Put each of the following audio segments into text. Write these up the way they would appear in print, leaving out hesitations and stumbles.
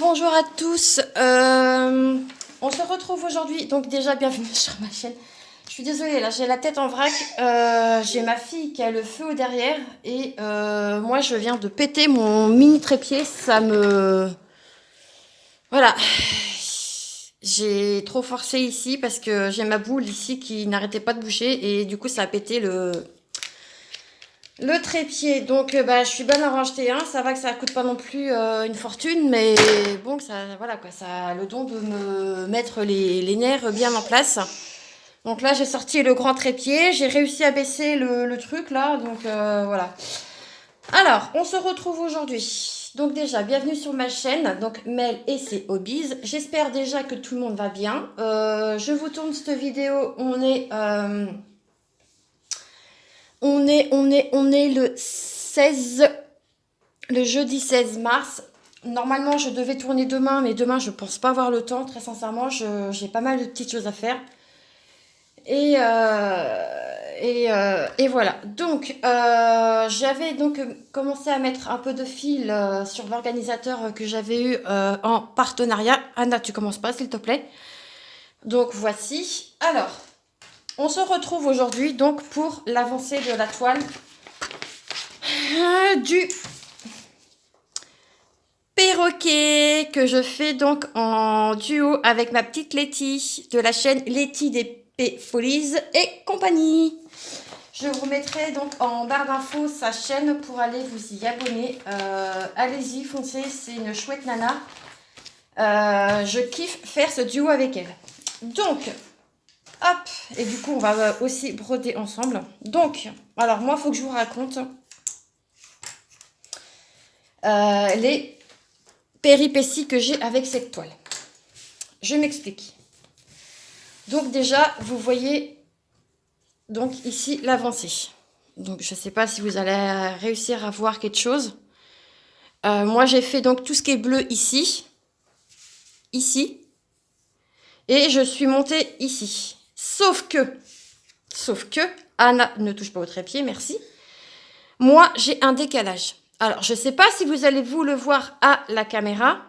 Bonjour à tous. On se retrouve aujourd'hui. Donc déjà, bienvenue sur ma chaîne. Je suis désolée, là, j'ai la tête en vrac. J'ai ma fille qui a le feu au derrière. Et moi, je viens de péter mon mini trépied. Ça me... Voilà. J'ai trop forcé ici parce que j'ai ma boule ici qui n'arrêtait pas de bouger. Et du coup, ça a pété le trépied. Donc je suis bonne à en racheter un. Ça va que ça coûte pas non plus une fortune, mais bon, ça, voilà quoi, ça a le don de me mettre les nerfs bien en place. Donc là, j'ai sorti le grand trépied, j'ai réussi à baisser le truc là, donc voilà. Alors, on se retrouve aujourd'hui. Donc déjà, bienvenue sur ma chaîne, donc Mel et ses hobbies. J'espère déjà que tout le monde va bien. Je vous tourne cette vidéo, on est le 16, le jeudi 16 mars. Normalement, je devais tourner demain, mais demain, je pense pas avoir le temps. Très sincèrement, j'ai pas mal de petites choses à faire. Et voilà. Donc, j'avais donc commencé à mettre un peu de fil sur l'organisateur que j'avais eu en partenariat. Anna, tu commences pas, s'il te plaît. Donc, voici. Alors, on se retrouve aujourd'hui donc pour l'avancée de la toile du perroquet que je fais donc en duo avec ma petite Letty de la chaîne Letty des Folies et compagnie. Je vous mettrai donc en barre d'infos sa chaîne pour aller vous y abonner. Allez-y, foncez, c'est une chouette nana. Je kiffe faire ce duo avec elle. Donc, hop, et du coup on va aussi broder ensemble. Donc, alors moi il faut que je vous raconte les péripéties que j'ai avec cette toile. Je m'explique. Donc déjà, vous voyez donc ici l'avancée. Donc je ne sais pas si vous allez réussir à voir quelque chose. Moi j'ai fait donc tout ce qui est bleu ici, et je suis montée ici. Sauf que, Anna ne touche pas au trépied, merci. Moi j'ai un décalage. Alors je ne sais pas si vous allez vous le voir à la caméra.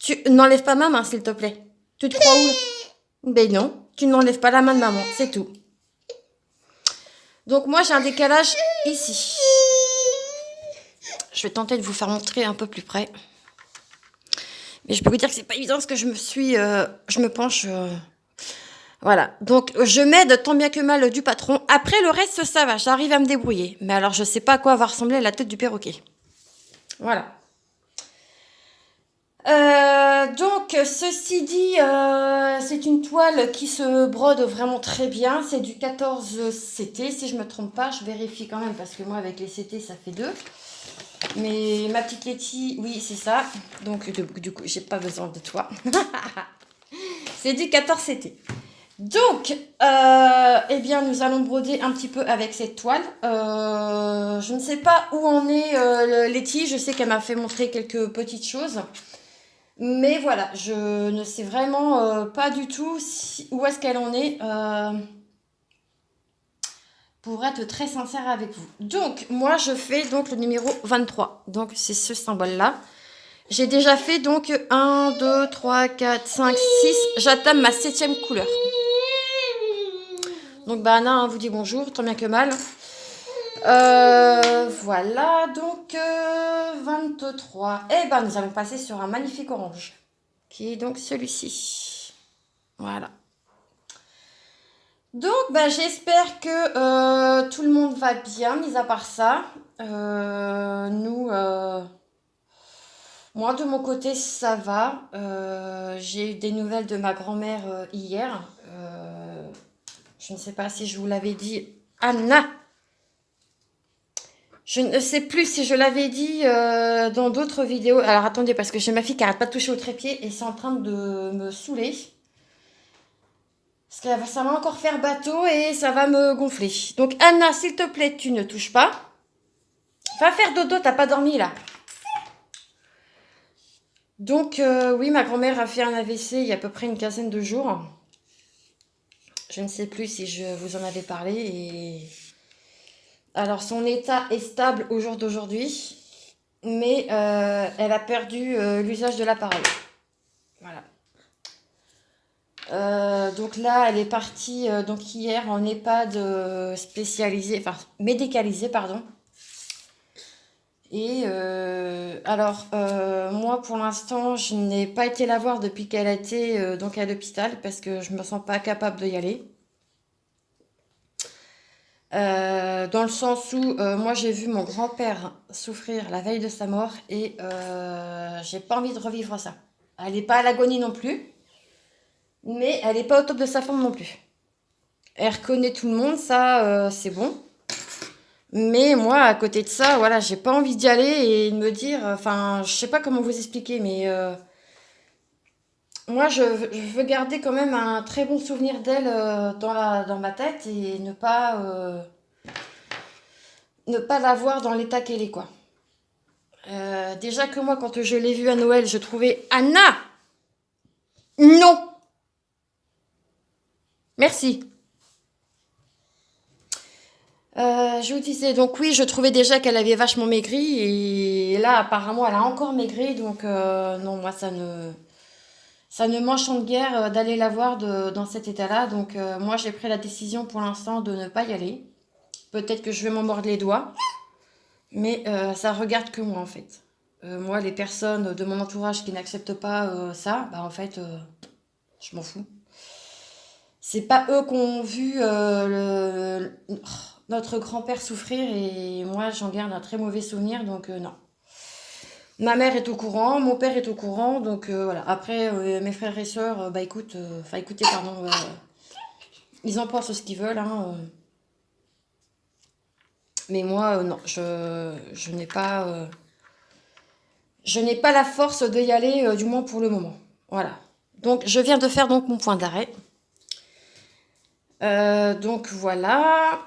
Tu n'enlèves pas ma main s'il te plaît. Tu te crois où là? Ben non, tu n'enlèves pas la main de maman, c'est tout. Donc moi j'ai un décalage ici. Je vais tenter de vous faire montrer un peu plus près. Mais je peux vous dire que c'est pas évident parce que je me penche. Voilà. Donc je m'aide tant bien que mal du patron. Après le reste ça va, j'arrive à me débrouiller. Mais alors je sais pas à quoi va ressembler la tête du perroquet. Voilà. Donc ceci dit, c'est une toile qui se brode vraiment très bien. C'est du 14 CT si je me trompe pas. Je vérifie quand même parce que moi avec les CT ça fait 2. Mais ma petite Letty, oui c'est ça. Donc du coup j'ai pas besoin de toi. C'est du 14 CT. Donc, eh bien, nous allons broder un petit peu avec cette toile. Je ne sais pas où en est Letty. Je sais qu'elle m'a fait montrer quelques petites choses. Mais voilà, je ne sais vraiment pas du tout où est-ce qu'elle en est. Pour être très sincère avec vous. Donc, moi, je fais donc le numéro 23. Donc, c'est ce symbole-là. J'ai déjà fait donc 1, 2, 3, 4, 5, 6. J'attame ma 7e couleur. Donc, Anna vous dit bonjour, tant bien que mal. Voilà, donc 23. Et nous allons passer sur un magnifique orange. Qui est donc celui-ci. Voilà. Donc, j'espère que tout le monde va bien, mis à part ça. Moi, de mon côté, ça va. J'ai eu des nouvelles de ma grand-mère hier. Je ne sais pas si je vous l'avais dit. Anna! Je ne sais plus si je l'avais dit dans d'autres vidéos. Alors, attendez, parce que j'ai ma fille qui n'arrête pas de toucher au trépied et c'est en train de me saouler. Parce que ça va encore faire bateau et ça va me gonfler. Donc, Anna, s'il te plaît, tu ne touches pas. Va faire dodo, t'as pas dormi là. Donc, oui, ma grand-mère a fait un AVC il y a à peu près une quinzaine de jours. Je ne sais plus si je vous en avais parlé. Et... alors, son état est stable au jour d'aujourd'hui. mais elle a perdu l'usage de la parole. Voilà. Donc là, elle est partie donc hier en EHPAD spécialisé, enfin médicalisé, pardon. Et alors, moi pour l'instant, je n'ai pas été la voir depuis qu'elle a été donc à l'hôpital parce que je me sens pas capable d'y aller. Dans le sens où moi j'ai vu mon grand-père souffrir la veille de sa mort et j'ai pas envie de revivre ça. Elle n'est pas à l'agonie non plus, mais elle n'est pas au top de sa forme non plus. Elle reconnaît tout le monde, ça c'est bon. Mais moi, à côté de ça, voilà, j'ai pas envie d'y aller et de me dire, enfin, je sais pas comment vous expliquer, mais moi, je veux garder quand même un très bon souvenir d'elle dans ma tête et ne pas la voir dans l'état qu'elle est, quoi. Déjà que moi, quand je l'ai vue à Noël, je trouvais Anna! Non! Merci. Je vous disais, donc oui, je trouvais déjà qu'elle avait vachement maigri et là, apparemment, elle a encore maigri, donc non, moi, ça ne m'enchante guère d'aller la voir dans cet état-là. Donc moi, j'ai pris la décision pour l'instant de ne pas y aller. Peut-être que je vais m'en mordre les doigts, mais ça regarde que moi en fait. Moi, les personnes de mon entourage qui n'acceptent pas ça, bah en fait, je m'en fous. C'est pas eux qui ont vu notre grand-père souffrir et moi, j'en garde un très mauvais souvenir, donc non. Ma mère est au courant, mon père est au courant, donc voilà. Après, mes frères et sœurs, bah écoute, enfin écoutez, pardon, ils en pensent ce qu'ils veulent, hein. Mais moi, non, je n'ai pas la force de y aller, du moins pour le moment. Voilà. Donc, je viens de faire donc mon point d'arrêt. Donc voilà.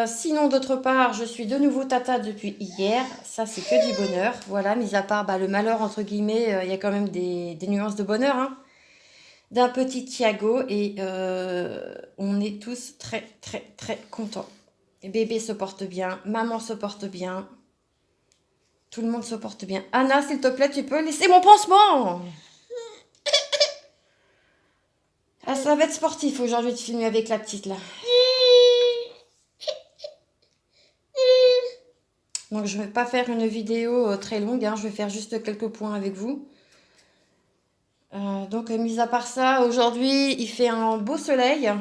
Sinon, d'autre part, je suis de nouveau tata depuis hier. Ça, c'est que du bonheur. Voilà, mis à part bah, le malheur, entre guillemets, il y a quand même des nuances de bonheur, hein, d'un petit Thiago. Et on est tous très, très, très contents. Bébé se porte bien, maman se porte bien, tout le monde se porte bien. Anna, s'il te plaît, tu peux laisser mon pansement. Ah, ça va être sportif aujourd'hui de filmer avec la petite là. Donc je vais pas faire une vidéo très longue, hein, je vais faire juste quelques points avec vous. Donc mis à part ça, aujourd'hui il fait un beau soleil.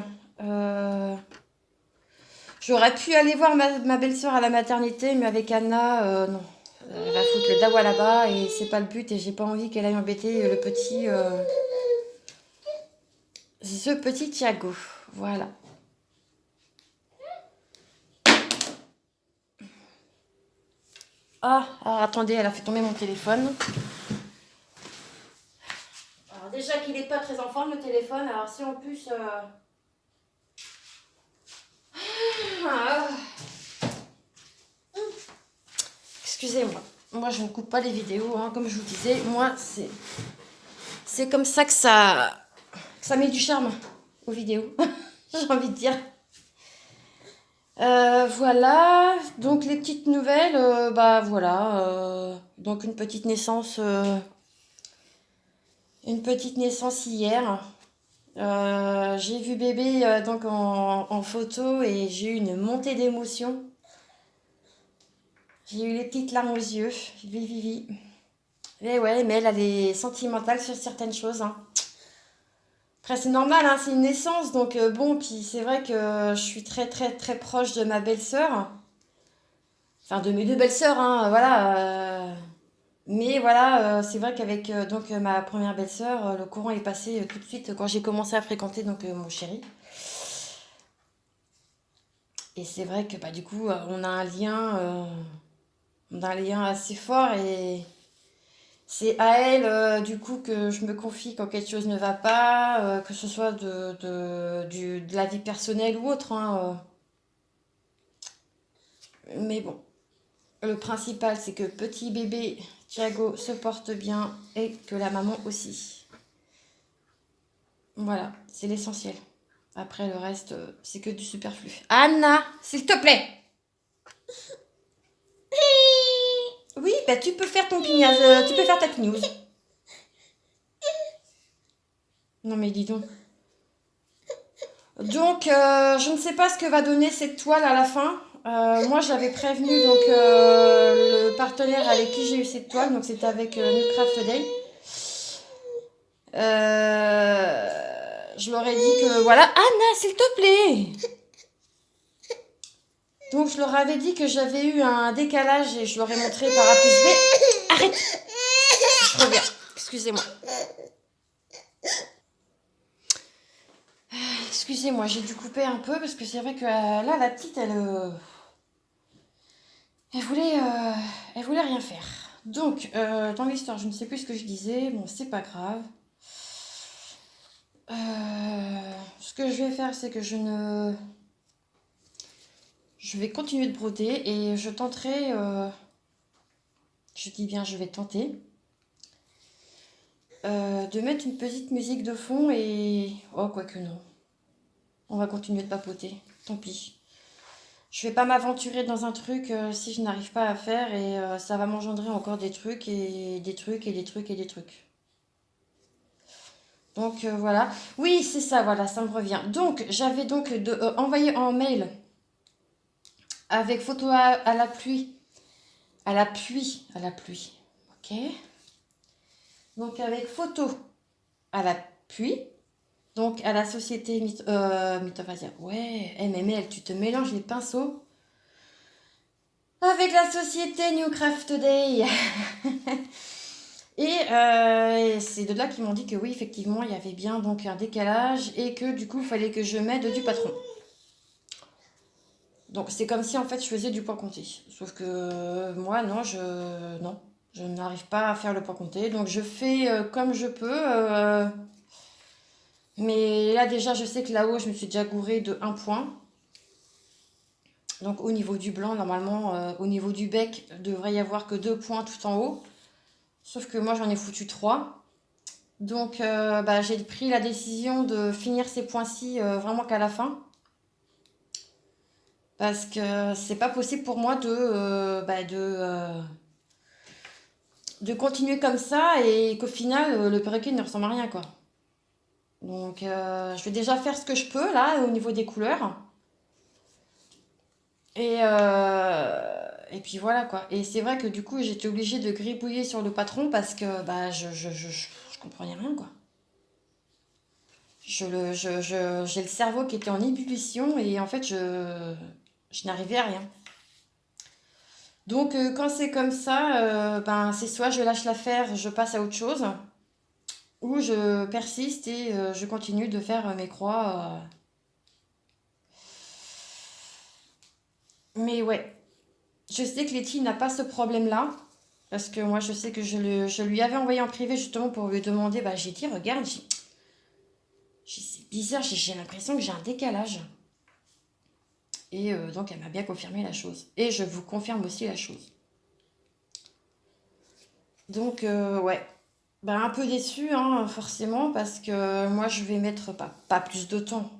J'aurais pu aller voir ma belle-sœur à la maternité, mais avec Anna, non. Elle va foutre le dawa là-bas et c'est pas le but et j'ai pas envie qu'elle aille embêter ce petit Thiago. Voilà. Ah, alors attendez, elle a fait tomber mon téléphone. Alors déjà qu'il est pas très en forme le téléphone, alors si en plus... Ah, excusez-moi. Moi, je ne coupe pas les vidéos, hein, comme je vous disais. Moi, c'est comme ça que ça met du charme aux vidéos. J'ai envie de dire. Voilà. Donc, les petites nouvelles, bah voilà. Donc, une petite naissance hier. J'ai vu bébé donc en photo et j'ai eu une montée d'émotion. J'ai eu les petites larmes aux yeux. Vivi. Et ouais, mais elle est sentimentale sur certaines choses, hein. Après, c'est normal, hein, c'est une naissance, donc bon, puis c'est vrai que je suis très très très proche de ma belle-sœur. Enfin, de mes deux belles-sœurs, hein, voilà. Mais voilà, c'est vrai qu'avec donc ma première belle-sœur, le courant est passé tout de suite quand j'ai commencé à fréquenter donc mon chéri. Et c'est vrai que bah, du coup, on a un lien assez fort et c'est à elle, du coup, que je me confie quand quelque chose ne va pas, que ce soit de la vie personnelle ou autre, hein. Mais bon, le principal, c'est que petit bébé Thiago se porte bien et que la maman aussi. Voilà, c'est l'essentiel. Après, le reste, c'est que du superflu. Anna, s'il te plaît! Oui, bah tu peux faire ton pignaze, tu peux faire ta pignouse. Non mais dis donc. Donc, je ne sais pas ce que va donner cette toile à la fin. Moi, j'avais prévenu donc le partenaire avec qui j'ai eu cette toile, donc c'était avec New Craft Day. Je leur ai dit que voilà, Anna, s'il te plaît. Donc, je leur avais dit que j'avais eu un décalage et je leur ai montré par A plus B. Arrête, je reviens. Excusez-moi. Excusez-moi, j'ai dû couper un peu parce que c'est vrai que là, la petite, elle voulait rien faire. Donc, dans l'histoire, je ne sais plus ce que je disais. Bon, c'est pas grave. Ce que je vais faire, c'est que je vais continuer de broder et je tenterai. Je dis bien, je vais tenter de mettre une petite musique de fond et oh, quoique non. On va continuer de papoter. Tant pis. Je vais pas m'aventurer dans un truc si je n'arrive pas à faire et ça va m'engendrer encore des trucs et des trucs et des trucs et des trucs. Donc voilà. Oui, c'est ça, voilà, ça me revient. Donc j'avais donc envoyé en mail avec photo à la pluie. À la pluie. À la pluie. Ok. Donc avec photo à la pluie. Donc à la société Mythophasia. Ouais, MML, tu te mélanges les pinceaux. Avec la société New Craft Day. Et c'est de là qu'ils m'ont dit que oui, effectivement, il y avait bien donc un décalage et que du coup, il fallait que je m'aide du patron. Donc c'est comme si en fait je faisais du point compté. Sauf que moi, non, je n'arrive pas à faire le point compté. Donc je fais comme je peux. Mais là déjà, je sais que là-haut, je me suis déjà gourée de 1 point. Donc au niveau du blanc, normalement, au niveau du bec, il devrait y avoir que 2 points tout en haut. Sauf que moi, j'en ai foutu 3. Donc, bah, j'ai pris la décision de finir ces points-ci vraiment qu'à la fin. Parce que c'est pas possible pour moi de continuer comme ça et qu'au final, le perroquet ne ressemble à rien, quoi. Donc, je vais déjà faire ce que je peux, là, au niveau des couleurs. Et puis voilà, quoi. Et c'est vrai que du coup, j'étais obligée de gribouiller sur le patron parce que bah, je comprenais rien, quoi. J'ai le cerveau qui était en ébullition et en fait, je n'arrivais à rien. Donc, quand c'est comme ça, ben, c'est soit je lâche l'affaire, je passe à autre chose, ou je persiste et je continue de faire mes croix. Mais ouais, je sais que Letty n'a pas ce problème-là, parce que moi, je sais que je lui avais envoyé en privé justement pour lui demander, bah, j'ai dit, regarde, c'est bizarre, j'ai l'impression que j'ai un décalage. Et donc, elle m'a bien confirmé la chose. Et je vous confirme aussi la chose. Donc, ouais. Ben, un peu déçue, hein, forcément, parce que moi, je vais mettre pas plus de temps.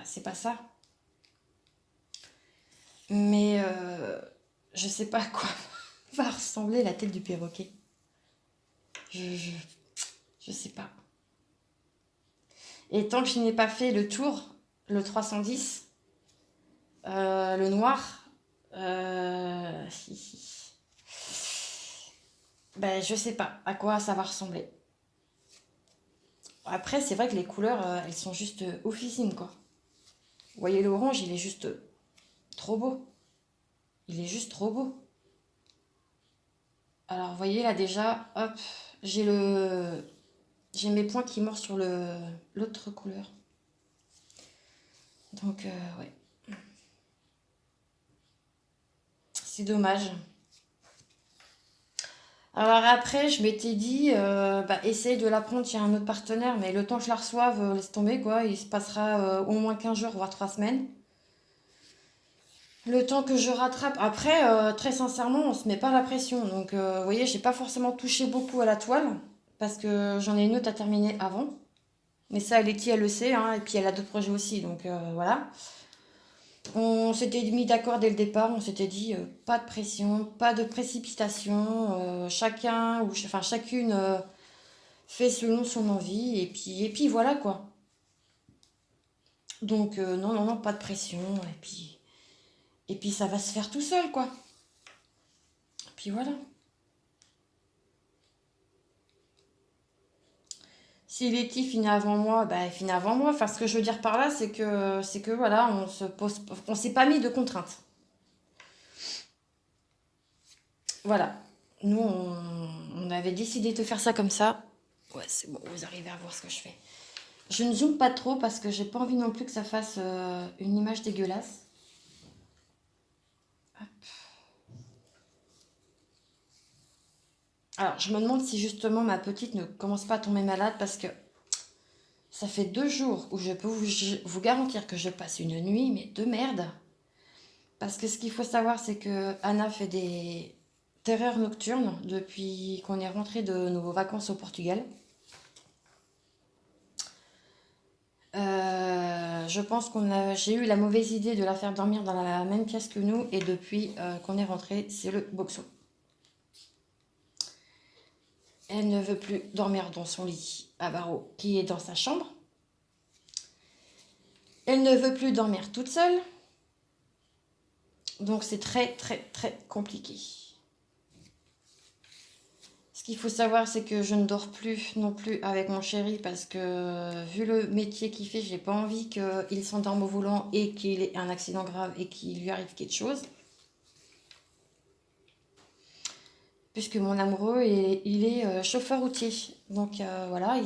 C'est pas ça. Mais je sais pas à quoi va ressembler la tête du perroquet. Je, je, je sais pas. Et tant que je n'ai pas fait le tour, le 310, le noir, ben, je sais pas à quoi ça va ressembler. Après, c'est vrai que les couleurs, elles sont juste oufissimes, quoi. Vous voyez, l'orange, il est juste trop beau. Il est juste trop beau. Alors, vous voyez, là, déjà, hop, j'ai le... J'ai mes points qui mordent sur l'autre couleur. Donc, ouais. C'est dommage. Alors après, je m'étais dit, bah, essaye de la prendre chez un autre partenaire, mais le temps que je la reçoive, laisse tomber, quoi. Il se passera au moins 15 jours, voire 3 semaines. Le temps que je rattrape. Après, très sincèrement, on se met pas la pression. Donc, vous voyez, j'ai pas forcément touché beaucoup à la toile, parce que j'en ai une autre à terminer avant. Mais ça, Letty, elle le sait, hein, et puis elle a d'autres projets aussi, donc voilà. On s'était mis d'accord dès le départ, on s'était dit pas de pression, pas de précipitation, chacun ou enfin chacune fait selon son envie et puis voilà quoi. Donc non non non pas de pression et puis ça va se faire tout seul quoi. Puis voilà. Si Letty finit avant moi, bah elle finit avant moi. Enfin ce que je veux dire par là c'est que voilà on s'est pas mis de contraintes. Voilà. Nous on avait décidé de faire ça comme ça. Ouais c'est bon vous arrivez à voir ce que je fais. Je ne zoome pas trop parce que j'ai pas envie non plus que ça fasse une image dégueulasse. Alors, je me demande si justement ma petite ne commence pas à tomber malade parce que ça fait 2 jours où je peux vous garantir que je passe une nuit, mais de merde. Parce que ce qu'il faut savoir, c'est que Anna fait des terreurs nocturnes depuis qu'on est rentré de nos vacances au Portugal. Je pense j'ai eu la mauvaise idée de la faire dormir dans la même pièce que nous et depuis qu'on est rentré, c'est le boxon. Elle ne veut plus dormir dans son lit à barreaux qui est dans sa chambre. Elle ne veut plus dormir toute seule. Donc c'est très très très compliqué. Ce qu'il faut savoir, c'est que je ne dors plus non plus avec mon chéri parce que vu le métier qu'il fait, j'ai pas envie qu'il s'endorme au volant et qu'il ait un accident grave et qu'il lui arrive quelque chose. Puisque mon amoureux, il est chauffeur routier. Donc voilà,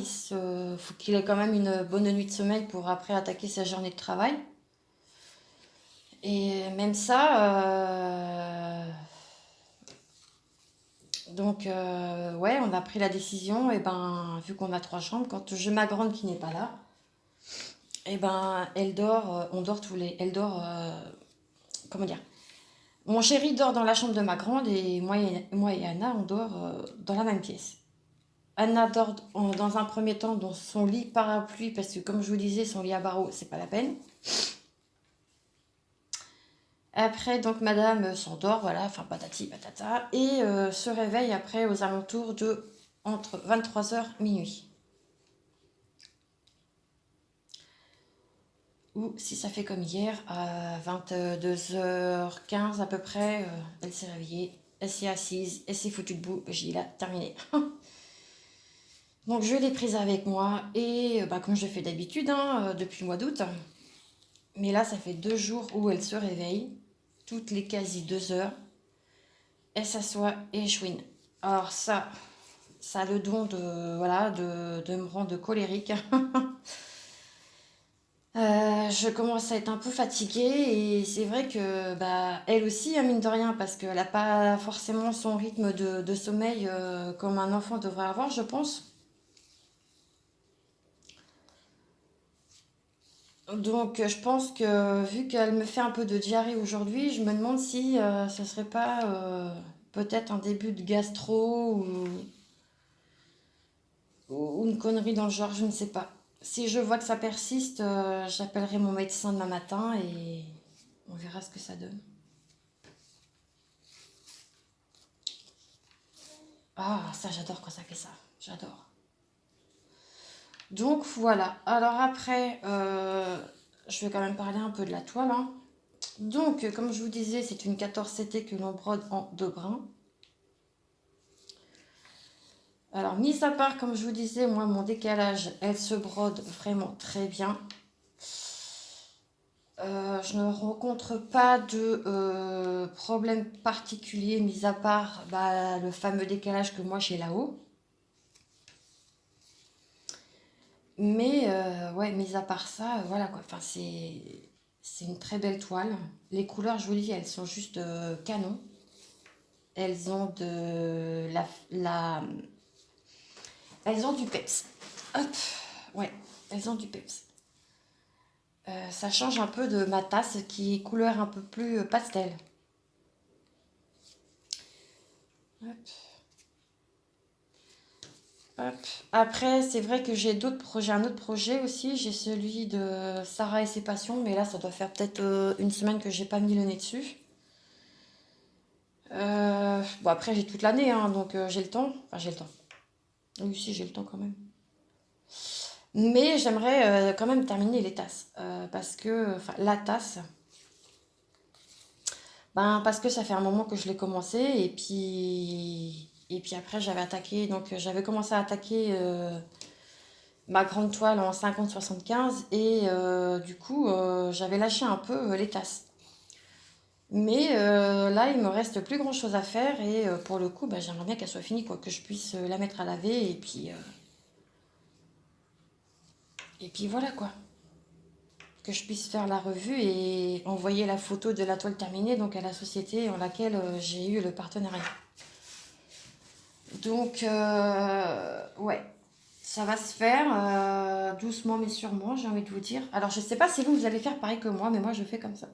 faut qu'il ait quand même une bonne nuit de sommeil pour après attaquer sa journée de travail. Et même ça, donc ouais, on a pris la décision, et ben vu qu'on a 3 chambres, quand j'ai ma grande qui n'est pas là, et ben elle dort, on dort elle dort, comment dire, mon chéri dort dans la chambre de ma grande et moi et Anna, on dort dans la même pièce. Anna dort dans un premier temps dans son lit parapluie parce que comme je vous disais, son lit à barreaux, c'est pas la peine. Après, donc madame s'endort, voilà, enfin patati patata, et se réveille après aux alentours de entre 23 h minuit. Ou si ça fait comme hier, à 22 h 15 à peu près, elle s'est réveillée, elle s'est assise, elle s'est foutue debout, j'ai dit là, terminé. Donc je l'ai prise avec moi, et bah, comme je fais d'habitude, hein, depuis le mois d'août. Mais là, ça fait 2 jours où elle se réveille, toutes les quasi 2 heures, elle s'assoit et elle chouine. Alors ça a le don voilà, de me rendre colérique. Je commence à être un peu fatiguée et c'est vrai que bah, elle aussi, hein, mine de rien, parce qu'elle n'a pas forcément son rythme de sommeil comme un enfant devrait avoir, je pense. Donc je pense que vu qu'elle me fait un peu de diarrhée aujourd'hui, je me demande si ce serait pas peut-être un début de gastro ou une connerie dans le genre, je ne sais pas. Si je vois que ça persiste, j'appellerai mon médecin demain matin et on verra ce que ça donne. Ah, ça j'adore quand ça fait ça, j'adore. Donc voilà, alors après, je vais quand même parler un peu de la toile, hein. Donc, comme je vous disais, c'est une 14 CT que l'on brode en 2 brins. Alors, mis à part, comme je vous disais, moi, mon décalage, elle se brode vraiment très bien. Je ne rencontre pas de problème particulier, mis à part bah, le fameux décalage que moi j'ai là-haut. Mais ouais, mis à part ça, voilà quoi. Enfin, c'est une très belle toile. Les couleurs, je vous dis, elles sont juste canon. Elles ont de elles ont du peps. Hop, ouais, elles ont du peps. Ça change un peu de ma tasse qui est couleur un peu plus pastel. Hop. Hop. Après, c'est vrai que j'ai d'autres projets, un autre projet aussi. J'ai celui de Sarah et ses passions, mais là, ça doit faire peut-être une semaine que j'ai pas mis le nez dessus. Bon, après, j'ai toute l'année, hein, donc j'ai le temps. Enfin, j'ai le temps. Oui, si, j'ai le temps quand même. Mais j'aimerais quand même terminer les tasses. Parce que, enfin, la tasse, ben, parce que ça fait un moment que je l'ai commencé. Et puis après, j'avais attaqué. Donc, j'avais commencé à attaquer ma grande toile en 50-75. Et du coup, j'avais lâché un peu les tasses. Mais là, il me reste plus grand chose à faire. Et pour le coup, ben, j'aimerais bien qu'elle soit finie, quoi. Que je puisse la mettre à laver. Et puis voilà, quoi. Que je puisse faire la revue et envoyer la photo de la toile terminée donc à la société en laquelle j'ai eu le partenariat. Donc, ouais, ça va se faire doucement mais sûrement, j'ai envie de vous dire. Alors, je sais pas si vous allez faire pareil que moi, mais moi, je fais comme ça.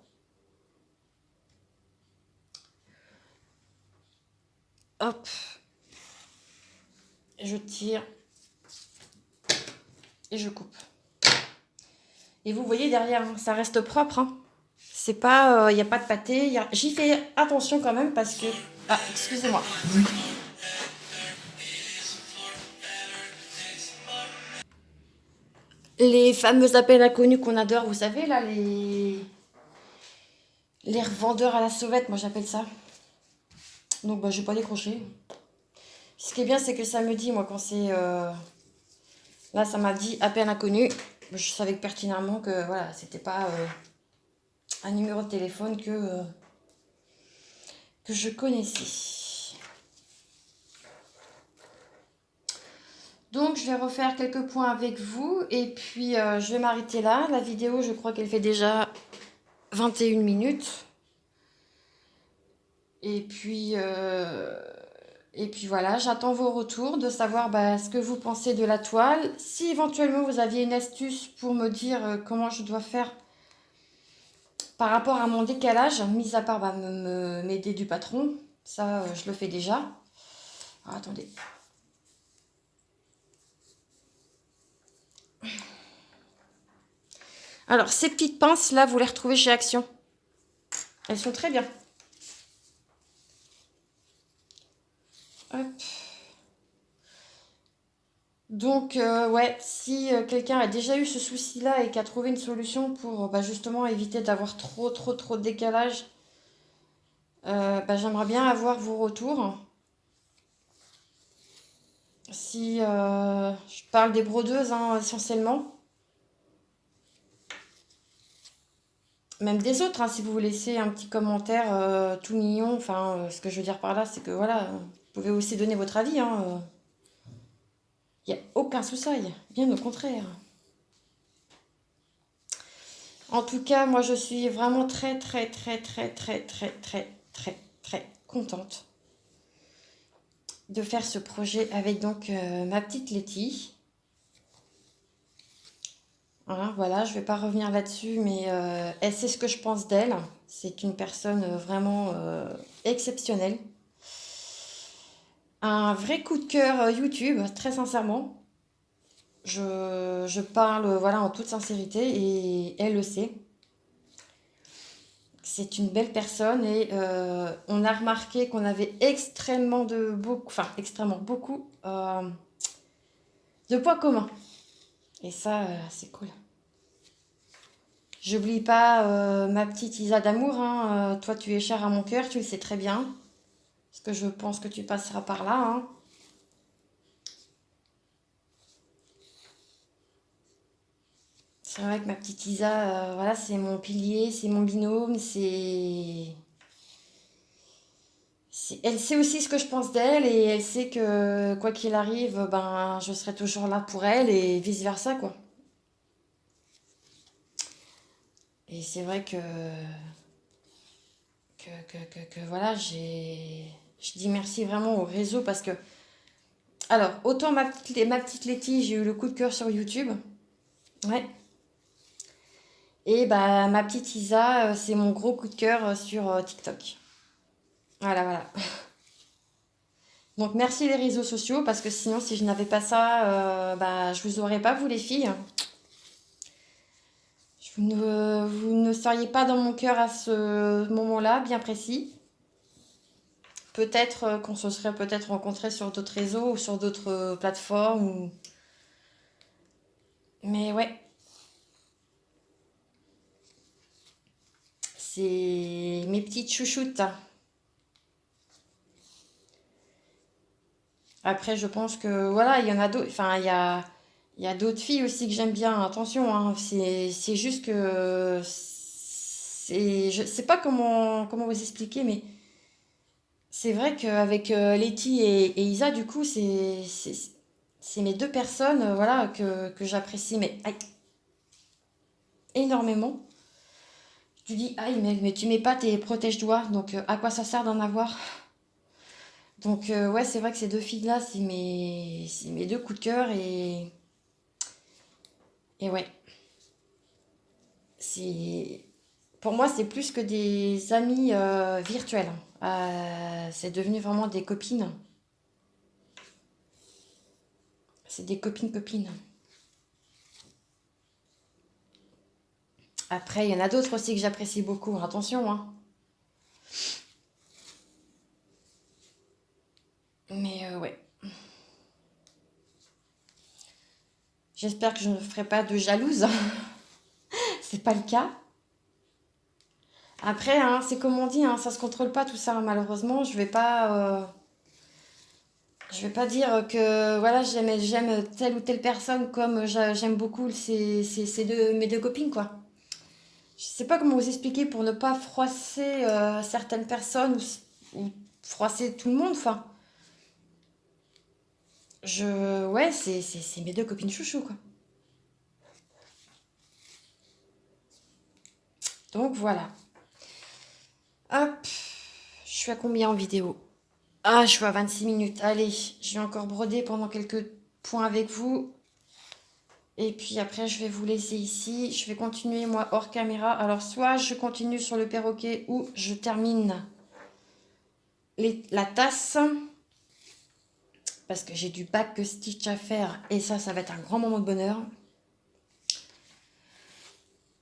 Hop, je tire et je coupe. Et vous voyez derrière, hein, ça reste propre. Hein. C'est pas, il n'y a pas de pâté. J'y fais attention quand même parce que... Ah, excusez-moi. Les fameux appels inconnus qu'on adore, vous savez, là, les revendeurs à la sauvette, moi j'appelle ça. Donc, bah, je vais pas décrocher. Ce qui est bien, c'est que ça me dit, moi, quand c'est. Là, ça m'a dit appel inconnu. Je savais pertinemment que, voilà, c'était pas un numéro de téléphone que je connaissais. Donc, je vais refaire quelques points avec vous. Et puis, je vais m'arrêter là. La vidéo, je crois qu'elle fait déjà 21 minutes. Et puis, voilà, j'attends vos retours, de savoir bah, ce que vous pensez de la toile. Si éventuellement vous aviez une astuce pour me dire comment je dois faire par rapport à mon décalage, mis à part bah, m'aider du patron, ça je le fais déjà. Ah, attendez. Alors, ces petites pinces là, vous les retrouvez chez Action. Elles sont très bien. Hop. Donc, ouais, si quelqu'un a déjà eu ce souci-là et qui a trouvé une solution pour bah, justement éviter d'avoir trop de décalage, bah, j'aimerais bien avoir vos retours. Si je parle des brodeuses hein, essentiellement, même des autres, hein, si vous laissez un petit commentaire tout mignon, enfin, ce que je veux dire par là, c'est que voilà, vous pouvez aussi donner votre avis. Il n'y a aucun souci, bien au contraire. En tout cas, moi, je suis vraiment très contente de faire ce projet avec donc ma petite Letty. Hein, voilà, je vais pas revenir là-dessus, mais elle sait ce que je pense d'elle. C'est une personne vraiment exceptionnelle. Un vrai coup de cœur YouTube, très sincèrement. Je parle voilà, en toute sincérité et elle le sait. C'est une belle personne et on a remarqué qu'on avait extrêmement beaucoup de points communs. Et ça, c'est cool. J'oublie pas ma petite Isa d'amour. Hein. Toi, tu es chère à mon cœur, tu le sais très bien. Parce que je pense que tu passeras par là. Hein. C'est vrai que ma petite Isa, voilà, c'est mon pilier, c'est mon binôme, elle sait aussi ce que je pense d'elle et elle sait que quoi qu'il arrive, ben, je serai toujours là pour elle et vice-versa, quoi. Et c'est vrai voilà, je dis merci vraiment au réseau parce que, alors, autant ma petite Letty, j'ai eu le coup de cœur sur YouTube. Ouais. Et bah, ma petite Isa, c'est mon gros coup de cœur sur TikTok. Voilà, voilà. Donc merci les réseaux sociaux parce que sinon si je n'avais pas ça, bah, je vous aurais pas vous les filles. Vous ne seriez pas dans mon cœur à ce moment-là, bien précis. Peut-être qu'on se serait peut-être rencontrés sur d'autres réseaux ou sur d'autres plateformes. Mais ouais, c'est mes petites chouchoutes. Après, je pense que voilà, il y en a d'autres. Enfin, il y a d'autres filles aussi que j'aime bien. Attention, hein, c'est juste que je sais pas comment vous expliquer, mais c'est vrai qu'avec Letty et Isa, du coup, c'est mes deux personnes, voilà, que j'apprécie, mais aïe, énormément. Tu dis, aïe, mais tu mets pas tes protège-doigts, donc à quoi ça sert d'en avoir? Donc, ouais, c'est vrai que ces deux filles-là, c'est mes deux coups de cœur et ouais, c'est, pour moi, c'est plus que des amis virtuels. C'est devenu vraiment des copines. C'est des copines-copines. Après, il y en a d'autres aussi que j'apprécie beaucoup. Attention, hein. Mais ouais, j'espère que je ne ferai pas de jalouse. C'est pas le cas. Après, hein, c'est comme on dit, hein, ça se contrôle pas tout ça, hein, malheureusement. Je vais pas dire que voilà, j'aime telle ou telle personne comme j'aime beaucoup mes deux copines, quoi. Je sais pas comment vous expliquer pour ne pas froisser certaines personnes ou froisser tout le monde. Enfin, ouais, c'est mes deux copines chouchou, quoi. Donc voilà. Hop, je suis à combien en vidéo? Ah, je suis à 26 minutes. Allez, je vais encore broder pendant quelques points avec vous. Et puis après, je vais vous laisser ici. Je vais continuer, moi, hors caméra. Alors, soit je continue sur le perroquet ou je termine la tasse. Parce que j'ai du back stitch à faire. Et ça va être un grand moment de bonheur.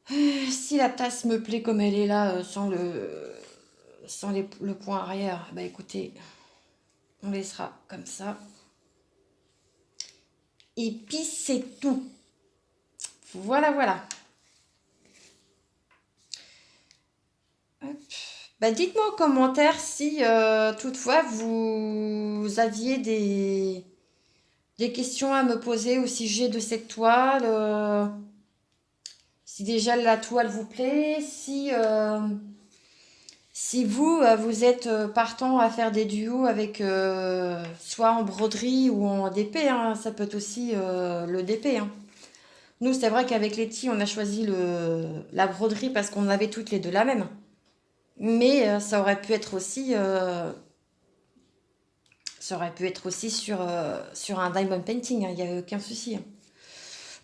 Si la tasse me plaît comme elle est là, sans le point arrière, bah écoutez, on laissera comme ça. Et puis c'est tout. Voilà, voilà. Hop. Bah, dites-moi en commentaire si toutefois vous aviez des questions à me poser au sujet de cette toile. Si déjà la toile vous plaît, si vous êtes partant à faire des duos avec soit en broderie ou en DP, hein, ça peut être aussi le DP, hein. Nous, c'est vrai qu'avec Letty, on a choisi la broderie parce qu'on avait toutes les deux la même. Mais ça aurait pu être aussi sur un diamond painting, hein, il n'y a aucun souci, hein.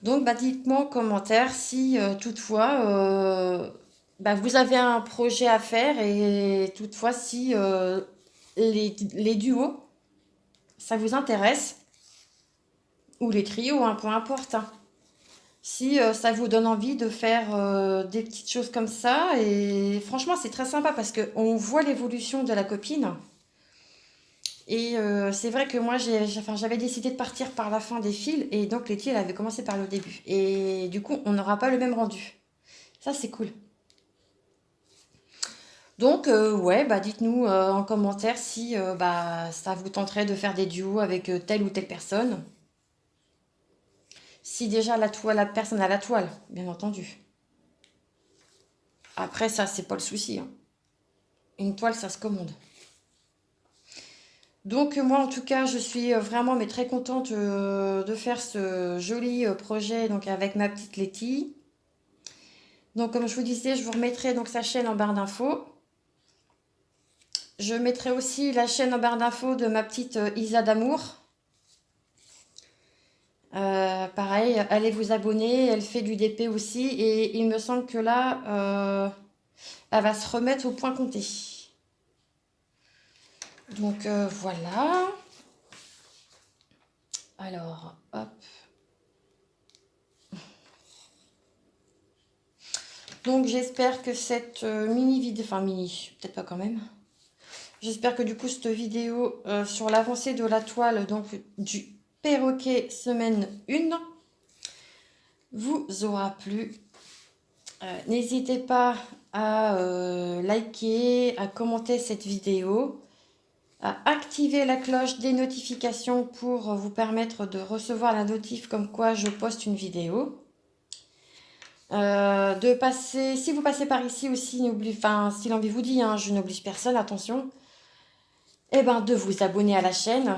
Donc, bah, dites-moi en commentaire si toutefois bah, vous avez un projet à faire et toutefois si les duos, ça vous intéresse, ou les trios, hein, peu importe, hein. Si ça vous donne envie de faire des petites choses comme ça, et franchement, c'est très sympa parce qu'on voit l'évolution de la copine. Et c'est vrai que moi, enfin, j'avais décidé de partir par la fin des fils, et donc Letty, elle avait commencé par le début. Et du coup, on n'aura pas le même rendu. Ça, c'est cool. Donc, ouais, bah, dites-nous en commentaire si bah, ça vous tenterait de faire des duos avec telle ou telle personne. Si déjà la personne a la toile, bien entendu. Après, ça, c'est pas le souci, hein. Une toile, ça se commande. Donc moi en tout cas je suis vraiment mais très contente de faire ce joli projet donc avec ma petite Letty. Donc comme je vous disais, je vous remettrai donc sa chaîne en barre d'infos. Je mettrai aussi la chaîne en barre d'infos de ma petite Isa d'amour. Pareil, allez vous abonner, elle fait du DP aussi et il me semble que là elle va se remettre au point compté. Donc voilà. Alors, hop. Donc j'espère que cette mini vidéo, enfin mini, peut-être pas quand même. J'espère que du coup cette vidéo sur l'avancée de la toile, donc du perroquet semaine 1, vous aura plu. N'hésitez pas à liker, à commenter cette vidéo, à activer la cloche des notifications pour vous permettre de recevoir la notif comme quoi je poste une vidéo. De passer, si vous passez par ici aussi, enfin, si l'envie vous dit, hein, je n'oblige personne, attention, et ben de vous abonner à la chaîne.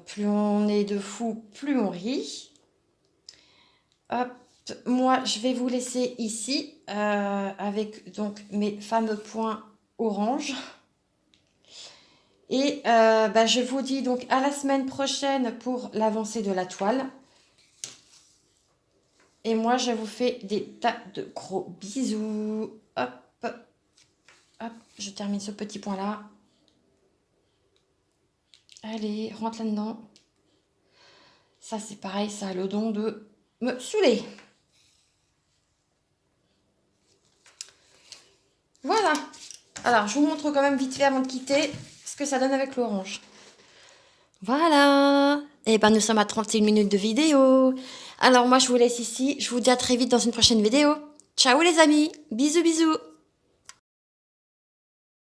Plus on est de fous, plus on rit. Hop, moi je vais vous laisser ici avec donc mes fameux points orange. Et je vous dis donc à la semaine prochaine pour l'avancée de la toile. Et moi, je vous fais des tas de gros bisous. Hop, hop, je termine ce petit point-là. Allez, rentre là-dedans. Ça, c'est pareil, ça a le don de me saouler. Voilà. Alors, je vous montre quand même vite fait avant de quitter ce que ça donne avec l'orange. Voilà. Et ben, nous sommes à 31 minutes de vidéo. Alors, moi, je vous laisse ici. Je vous dis à très vite dans une prochaine vidéo. Ciao les amis. Bisous, bisous.